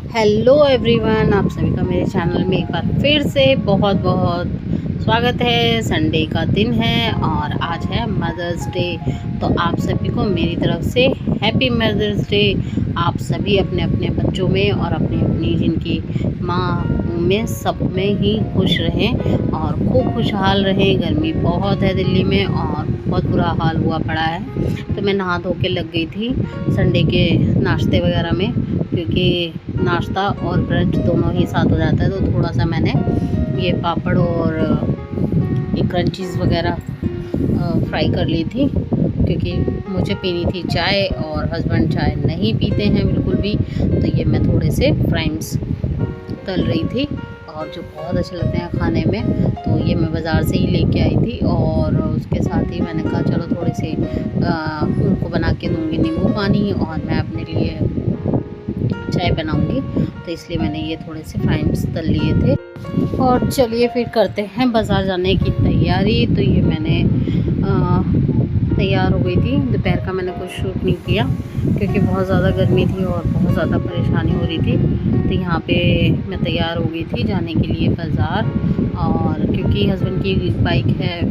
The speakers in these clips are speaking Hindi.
हेलो एवरीवन, आप सभी का मेरे चैनल में एक बार फिर से बहुत बहुत स्वागत है। संडे का दिन है और आज है मदर्स डे। तो आप सभी को मेरी तरफ से हैप्पी मदर्स डे। आप सभी अपने अपने बच्चों में और अपनी अपनी जिनकी माँ में सब में ही खुश रहें और खूब खुशहाल रहें। गर्मी बहुत है दिल्ली में और बहुत बुरा हाल हुआ पड़ा है। तो मैं नहा धो के लग गई थी संडे के नाश्ते वगैरह में, क्योंकि नाश्ता और ब्रंच दोनों ही साथ हो जाता है। तो थोड़ा सा मैंने ये पापड़ और ये क्रंचीज़ वगैरह फ्राई कर ली थी, क्योंकि मुझे पीनी थी चाय और हस्बैंड चाय नहीं पीते हैं बिल्कुल भी। तो ये मैं थोड़े से फ्राइम्स तल रही थी और जो बहुत अच्छे लगते हैं खाने में। तो ये मैं बाज़ार से ही लेके आई थी और उसके साथ ही मैंने कहा चलो थोड़े से उनको बना के दूँगी नींबू पानी, और मैं अपने लिए चाय बनाऊंगी। तो इसलिए मैंने ये थोड़े से फ्राइम्स तल लिए थे। और चलिए फिर करते हैं बाज़ार जाने की तैयारी। तो ये मैंने तैयार हो गई थी। दोपहर का मैंने कुछ शूट नहीं किया क्योंकि बहुत ज़्यादा गर्मी थी और बहुत ज़्यादा परेशानी हो रही थी। तो यहाँ पे मैं तैयार हो गई थी जाने के लिए बाज़ार। और क्योंकि हस्बैंड की बाइक है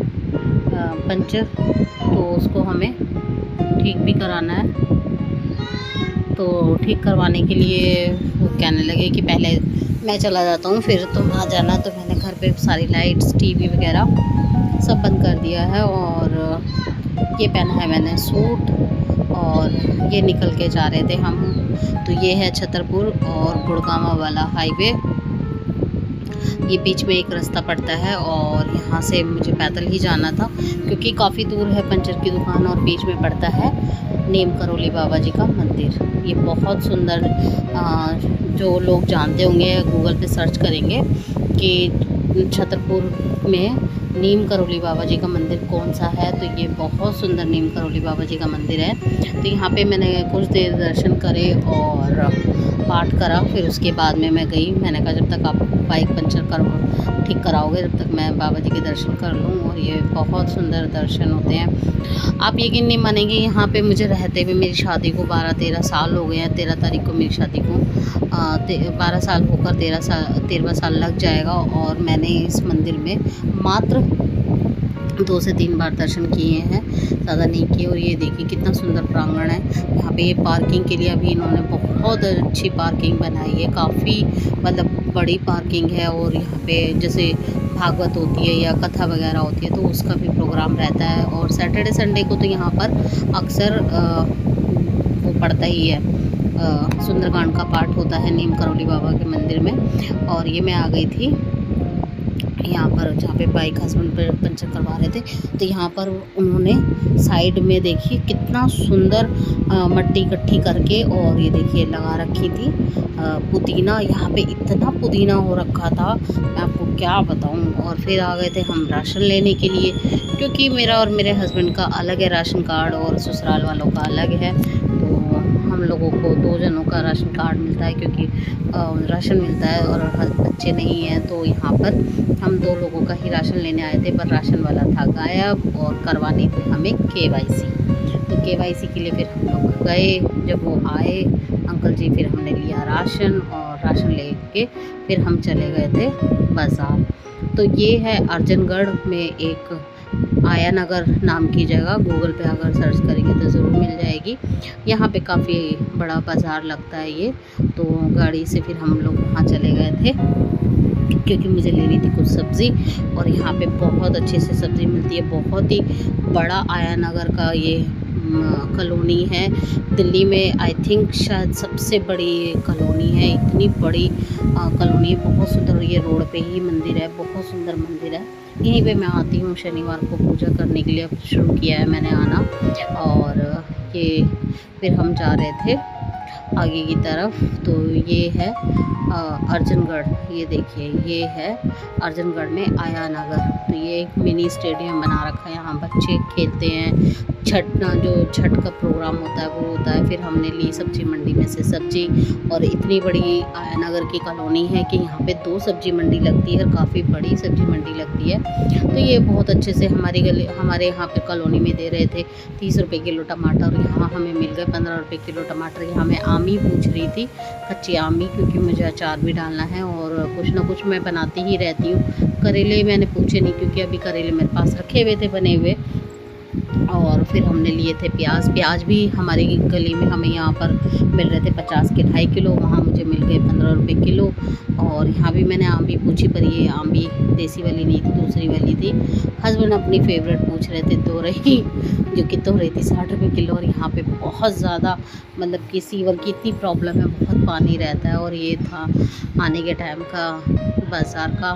पंचर, तो उसको हमें ठीक भी कराना है। तो ठीक करवाने के लिए वो कहने लगे कि पहले मैं चला जाता हूँ फिर तुम आ जाना। तो मैंने घर पे सारी लाइट्स टीवी वगैरह सब बंद कर दिया है और ये पहना है मैंने सूट और ये निकल के जा रहे थे हम। तो ये है छतरपुर और गुड़गांव वाला हाईवे। ये बीच में एक रास्ता पड़ता है और यहाँ से मुझे पैदल ही जाना था क्योंकि काफ़ी दूर है पंचर की दुकान, और बीच में पड़ता है नीम करौली बाबा जी का मंदिर। ये बहुत सुंदर, जो लोग जानते होंगे गूगल पे सर्च करेंगे कि छतरपुर में नीम करौली बाबा जी का मंदिर कौन सा है, तो ये बहुत सुंदर नीम करौली बाबा जी का मंदिर है। तो यहाँ पे मैंने कुछ देर दर्शन करे और पाठ करा। फिर उसके बाद में मैं गई। मैंने कहा जब तक आप बाइक पंचर ठीक कराओगे तब तक मैं बाबा जी के दर्शन कर लूँ। और ये बहुत सुंदर दर्शन होते हैं। आप यकीन नहीं मानेंगे, यहाँ पे मुझे रहते हुए मेरी शादी को 12-13 साल हो गए हैं। 13 तारीख को मेरी शादी को 12 साल होकर 13वां साल लग जाएगा। और मैंने इस मंदिर में मात्र 2 से 3 बार दर्शन किए हैं, ज़्यादा नहीं किए। और ये देखिए कितना सुंदर प्रांगण है। यहाँ पे ये पार्किंग के लिए अभी इन्होंने बहुत अच्छी पार्किंग बनाई है, काफ़ी मतलब बड़ी पार्किंग है। और यहाँ पे जैसे भागवत होती है या कथा वगैरह होती है तो उसका भी प्रोग्राम रहता है। और सैटरडे संडे को तो यहाँ पर अक्सर वो पड़ता ही है, सुंदरकांड का पाठ होता है नीम करौली बाबा के मंदिर में। और ये मैं आ गई थी यहाँ पर जहाँ पे बाइक हस्बैंड पर पंचर करवा रहे थे। तो यहाँ पर उन्होंने साइड में देखिए कितना सुंदर मट्टी इकट्ठी करके, और ये देखिए लगा रखी थी पुदीना। यहाँ पे इतना पुदीना हो रखा था मैं आपको क्या बताऊँ। और फिर आ गए थे हम राशन लेने के लिए, क्योंकि मेरा और मेरे हस्बैंड का अलग है राशन कार्ड और ससुराल वालों का अलग है। तो हम लोगों को 2 जनों का राशन कार्ड मिलता है, क्योंकि राशन मिलता है और बच्चे नहीं हैं। तो यहाँ पर हम 2 लोगों का ही राशन लेने आए थे, पर राशन वाला था गायब और करवानी थी हमें KYC। तो KYC के लिए फिर हम लोग गए। जब वो आए अंकल जी, फिर हमने लिया राशन, और राशन लेके फिर हम चले गए थे बाज़ार। तो ये है अर्जनगढ़ में एक आया नगर नाम की जगह। गूगल पे अगर सर्च करेंगे तो ज़रूर मिल जाएगी। यहाँ पे काफ़ी बड़ा बाज़ार लगता है ये। तो गाड़ी से फिर हम लोग वहाँ चले गए थे क्योंकि मुझे लेनी थी कुछ सब्ज़ी। और यहाँ पे बहुत अच्छे से सब्ज़ी मिलती है। बहुत ही बड़ा आया नगर का ये कॉलोनी है। दिल्ली में आई थिंक शायद सबसे बड़ी कॉलोनी है। इतनी बड़ी कॉलोनी है, बहुत सुंदर। ये रोड पे ही मंदिर है, बहुत सुंदर मंदिर है। यहीं पे मैं आती हूँ शनिवार को पूजा करने के लिए। अब शुरू किया है मैंने आना। और ये फिर हम जा रहे थे आगे की तरफ। तो ये है अर्जनगढ़। ये देखिए ये है अर्जनगढ़ में आया नगर। तो ये एक मिनी स्टेडियम बना रखा है, यहाँ बच्चे खेलते हैं। छठ का प्रोग्राम होता है वो होता है। फिर हमने ली सब्जी मंडी में से सब्जी। और इतनी बड़ी आया नगर की कॉलोनी है कि यहाँ पे 2 सब्जी मंडी लगती है और काफ़ी बड़ी सब्जी मंडी लगती है। तो ये बहुत अच्छे से हमारे यहाँ पे कॉलोनी में दे रहे थे 30 रुपये किलो टमाटर। यहाँ हमें मिल गए 15 रुपये किलो टमाटर। यहाँ मैं आम ही पूछ रही थी, कच्चे आम ही, क्योंकि मुझे अचार भी डालना है और कुछ ना कुछ मैं बनाती ही रहती हूँ। करेले मैंने पूछे नहीं क्योंकि अभी करेले मेरे पास रखे हुए थे बने हुए। और फिर हमने लिए थे प्याज भी हमारी गली में हमें यहाँ पर मिल रहे थे 50 के 2.5 किलो, वहाँ मुझे मिल गए 15 रुपये किलो। और यहाँ भी मैंने आम भी पूछी, पर ये आम भी देसी वाली नहीं थी, दूसरी वाली थी। हस्बैंड अपनी फेवरेट पूछ रहे थे तोरई, जो कि तोरई थी 60 रुपये किलो। और यहाँ पे बहुत ज़्यादा मतलब कि सीवर की इतनी प्रॉब्लम है, बहुत पानी रहता है। और ये था आने के टाइम का बाज़ार का,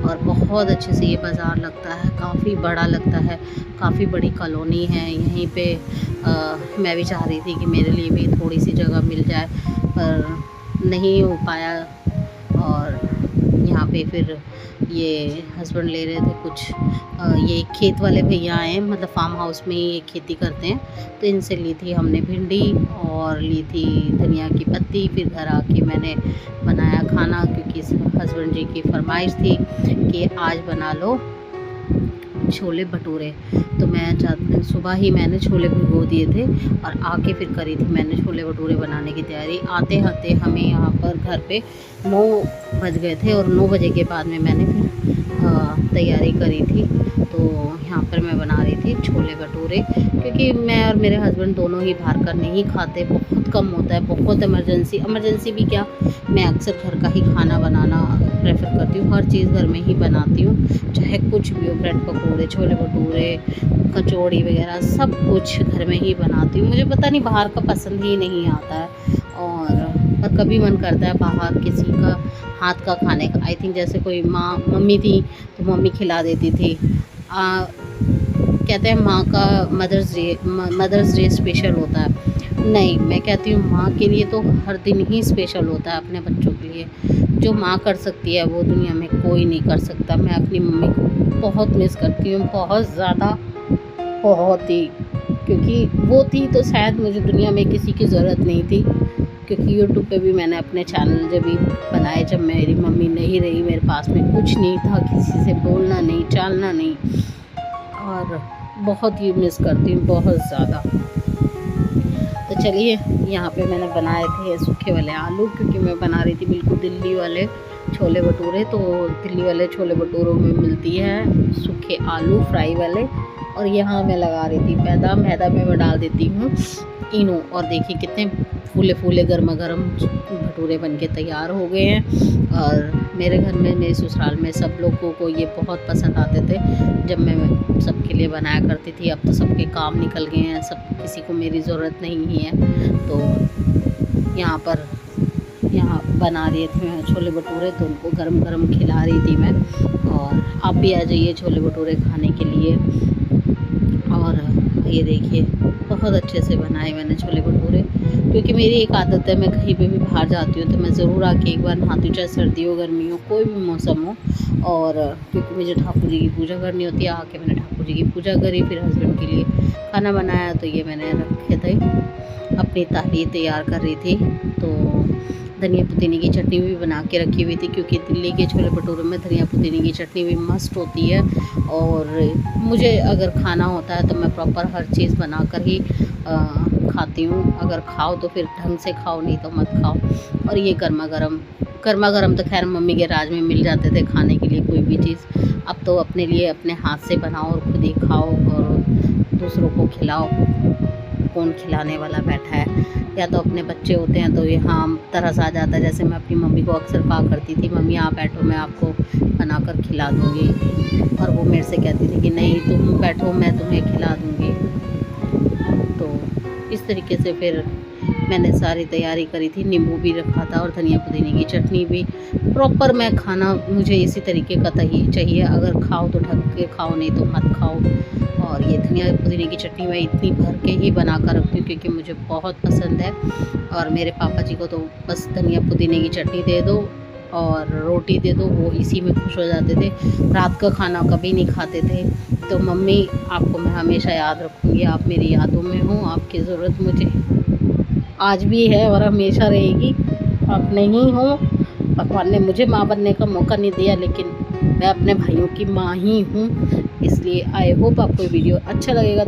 और बहुत अच्छे से ये बाज़ार लगता है, काफ़ी बड़ा लगता है, काफ़ी बड़ी कॉलोनी है यहीं पे। मैं भी चाह रही थी कि मेरे लिए भी थोड़ी सी जगह मिल जाए, पर नहीं हो पाया। और यहाँ पे फिर ये हस्बैंड ले रहे थे कुछ, ये खेत वाले भैया आए, मतलब फार्म हाउस में ही ये खेती करते हैं, तो इनसे ली थी हमने भिंडी और ली थी धनिया की पत्ती। फिर घर आके मैंने बनाया खाना, क्योंकि हस्बैंड जी की फरमाइश थी कि आज बना लो छोले भटूरे। तो मैं सुबह ही मैंने छोले भिगो दिए थे और आके फिर करी थी मैंने छोले भटूरे बनाने की तैयारी। आते आते हमें यहाँ पर घर पे 9 बज गए थे, और 9 बजे के बाद में मैंने फिर तैयारी करी थी। तो यहाँ पर मैं बना रही थी छोले भटूरे, क्योंकि मैं और मेरे हस्बैंड दोनों ही बाहर का नहीं खाते, बहुत कम होता है, बहुत इमरजेंसी भी क्या, मैं अक्सर घर का ही खाना बनाना प्रेफर करती हूँ। हर चीज़ घर में ही बनाती हूँ, चाहे कुछ भी हो, ब्रेड पकौड़े, छोले भटूरे, कचौड़ी वगैरह सब कुछ घर में ही बनाती हूँ। मुझे पता नहीं बाहर का पसंद ही नहीं आता है, पर कभी मन करता है बाहर किसी का हाथ का खाने का। आई थिंक जैसे कोई मम्मी थी तो मम्मी खिला देती थी। कहते हैं माँ का मदर्स डे स्पेशल होता है, नहीं, मैं कहती हूँ माँ के लिए तो हर दिन ही स्पेशल होता है अपने बच्चों के लिए। जो माँ कर सकती है वो दुनिया में कोई नहीं कर सकता। मैं अपनी मम्मी को बहुत मिस करती हूँ, बहुत ज़्यादा, बहुत ही, क्योंकि वो थी तो शायद मुझे दुनिया में किसी की ज़रूरत नहीं थी। क्योंकि यूट्यूब पे भी मैंने अपने चैनल जब भी बनाए, जब मेरी मम्मी नहीं रही, मेरे पास में कुछ नहीं था, किसी से बोलना नहीं, चालना नहीं, और बहुत ही मिस करती हूँ, बहुत ज़्यादा। तो चलिए, यहाँ पे मैंने बनाए थे सूखे वाले आलू, क्योंकि मैं बना रही थी बिल्कुल दिल्ली वाले छोले भटूरे। तो दिल्ली वाले छोले भटूरों में मिलती है सूखे आलू फ्राई वाले, और यहाँ मैं लगा रही थी मैदा में मैं डाल देती हूँ इनो। और देखिए कितने फूले फूले गर्मा गर्म भटूरे बनके तैयार हो गए हैं। और मेरे घर में, मेरे ससुराल में सब लोगों को ये बहुत पसंद आते थे जब मैं सबके लिए बनाया करती थी। अब तो सबके काम निकल गए हैं, सब किसी को मेरी ज़रूरत नहीं है। तो यहाँ बना रही थी मैं छोले भटूरे, तो उनको गरम गरम खिला रही थी मैं। और आप भी आ जाइए छोले भटूरे खाने के लिए। और ये देखिए बहुत अच्छे से बनाए मैंने छोले भटूरे, क्योंकि मेरी एक आदत है, मैं कहीं पे भी बाहर जाती हूँ तो मैं ज़रूर आके एक बार नहाती हूँ, चाहे सर्दी हो गर्मी हो कोई भी मौसम हो। और क्योंकि मुझे ठाकुर जी की पूजा करनी होती है, आके मैंने ठाकुर जी की पूजा करी, फिर हस्बैंड के लिए खाना बनाया। तो ये मैंने रखे थे, अपनी थाली तैयार कर रही थी। तो धनिया पुदीने की चटनी भी बना के रखी हुई थी, क्योंकि दिल्ली के छोले भटूरे में धनिया पुदीने की चटनी भी मस्त होती है। और मुझे अगर खाना होता है तो मैं प्रॉपर हर चीज़ बना कर ही खाती हूँ। अगर खाओ तो फिर ढंग से खाओ, नहीं तो मत खाओ। और ये गर्मा गर्म तो खैर मम्मी के राज में मिल जाते थे खाने के लिए कोई भी चीज़। अब तो अपने लिए अपने हाथ से बनाओ और खुद ही खाओ और दूसरों को खिलाओ। कौन खिलाने वाला बैठा है, या तो अपने बच्चे होते हैं तो यहाँ तरस आ जाता है। जैसे मैं अपनी मम्मी को अक्सर कहा करती थी, मम्मी आप बैठो मैं आपको बनाकर खिला दूँगी, और वो मेरे से कहती थी कि नहीं तुम बैठो मैं तुम्हें खिला दूँगी। तो इस तरीके से फिर मैंने सारी तैयारी करी थी, नींबू भी रखा था और धनिया पुदीने की चटनी भी। प्रॉपर मैं खाना मुझे इसी तरीके का चाहिए, अगर खाओ तो ढक के खाओ, नहीं तो मत खाओ। और ये धनिया पुदीने की चटनी मैं इतनी भर के ही बना कर रखती हूँ, क्योंकि मुझे बहुत पसंद है। और मेरे पापा जी को तो बस धनिया पुदीने की चटनी दे दो और रोटी दे दो, वो इसी में खुश हो जाते थे। रात का खाना कभी नहीं खाते थे। तो मम्मी आपको मैं हमेशा याद रखूँगी, आप मेरी यादों में हो, आपकी ज़रूरत मुझे आज भी है और हमेशा रहेगी। आप नहीं हो, भगवान ने मुझे माँ बनने का मौका नहीं दिया, लेकिन मैं अपने भाइयों की माँ ही हूँ। इसलिए आई होप आपको वीडियो अच्छा लगेगा।